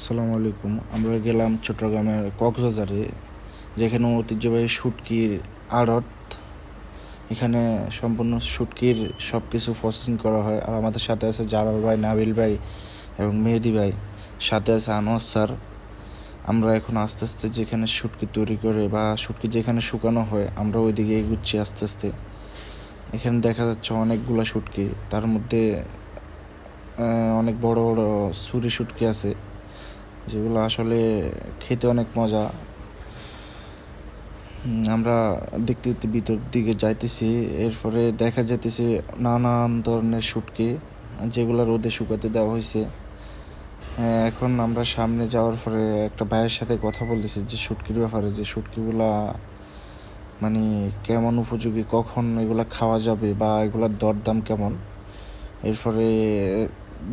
আসসালামু আলাইকুম। আমরা গেলাম চট্টগ্রামের কক্সবাজারে, যেখানে ঐতিহ্যবাহী শুটকির আড়ত। এখানে সম্পূর্ণ শুটকির সব কিছু প্রসেসিং করা হয়। আর আমাদের সাথে আছে জালাল ভাই, নাবিল ভাই এবং মেহেদি ভাই, সাথে আছে আনোয়ার স্যার। আমরা এখন আস্তে আস্তে যেখানে শুটকি তৈরি করে বা শুটকি যেখানে শুকানো হয়, আমরা ওইদিকে এগুচ্ছি আস্তে আস্তে। এখানে দেখা যাচ্ছে অনেকগুলা শুটকি, তার মধ্যে অনেক বড় বড় ছুরি শুটকি আছে, যেগুলো আসলে খেতে অনেক মজা। আমরা দেখতে দেখতে ভিতর দিকে যাইতেছি, এরপরে দেখা যাইতেছে নানান ধরনের শুটকি, যেগুলো রোদে শুকাতে দেওয়া হয়েছে। এখন আমরা সামনে যাওয়ার পরে একটা ভাইয়ের সাথে কথা বলতেছি যে শুটকির ব্যাপারে, যে শুটকিগুলা মানে কেমন উপযোগী, কখন এগুলা খাওয়া যাবে বা এগুলার দরদাম কেমন। এরপরে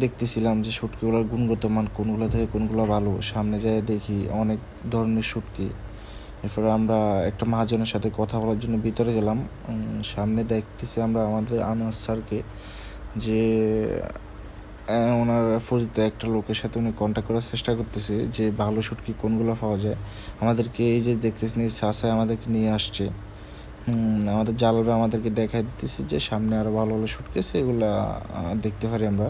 দেখতেছিলাম যে শুটকিগুলোর গুণগত মান কোনগুলো থেকে কোনগুলো ভালো। সামনে যেয়ে দেখি অনেক ধরনের শুটকি। এরপরে আমরা একটা মহাজনের সাথে কথা বলার জন্য ভিতরে গেলাম। সামনে দেখতেছি আমরা আমাদের আনোয়ার স্যারকে, যে ওনার পরিচিত একটা লোকের সাথে উনি কন্ট্যাক্ট করার চেষ্টা করতেছে যে ভালো শুটকি কোনগুলো পাওয়া যায়। আমাদেরকে এই যে দেখতেছি সাসায় আমাদেরকে নিয়ে আসছে, আমাদের জালাল আমাদেরকে দেখাই দিতেছে যে সামনে আরও ভালো ভালো শুটকি আছে, এগুলা দেখতে পারি আমরা।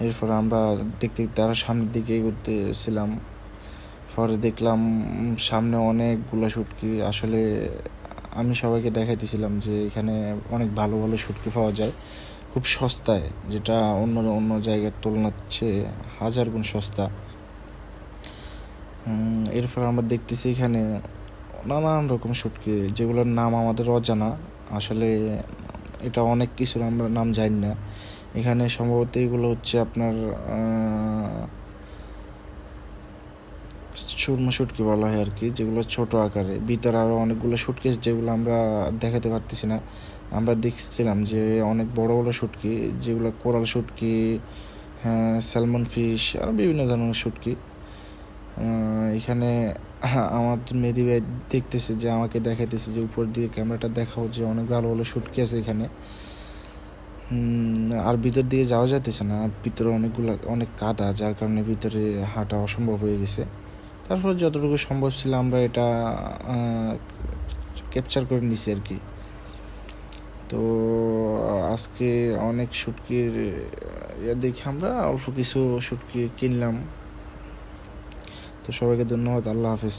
এরপর আমরা দেখতে দেখতে আরও সামনের দিকে এগোতেছিলাম। পরে দেখলাম সামনে অনেকগুলো শুটকি। আসলে আমি সবাইকে দেখাইতেছিলাম যে এখানে অনেক ভালো ভালো শুটকি পাওয়া যায় খুব সস্তায়, যেটা অন্য অন্য জায়গার তুলনার চেয়ে 1000 গুণ সস্তা। এরপর আমরা দেখতেছি এখানে নানান রকম শুটকি, যেগুলোর নাম আমাদের অজানা। আসলে এটা অনেক কিছুর আমরা নাম জানি না। এখানে সম্ভবত এগুলো হচ্ছে আপনার সুরমা শুটকি বলা হয় আর কি, যেগুলো ছোট আকারে। ভিতরে আরও অনেকগুলো শুটকি যেগুলো আমরা দেখাতে পারতেছি না। আমরা দেখছিলাম যে অনেক বড় বড় শুটকি, যেগুলো কোরাল শুটকি, স্যালমন ফিশ, আর বিভিন্ন ধরনের শুটকি। এখানে আমার মেহেদি ভাই দেখতেছে, যে আমাকে দেখাইতেছে যে উপর দিয়ে ক্যামেরাটা দেখাও যে অনেক ভালো ভালো শুটকি আছে এখানে। আর ভিতর দিকে যাওয়া যাইতেছে না, ভিতরে অনেক কাদা, যার কারণে ভিতরে হাঁটা অসম্ভব হয়ে গেছে। তারপর যতটুকু সম্ভব ছিল আমরা এটা ক্যাপচার করে নিছি আর কি। তো আজকে অনেক শুটকির দেখে আমরা অল্প কিছু শুটকি কিনলাম। তো সবাইকে ধন্যবাদ, আল্লাহ হাফেজ।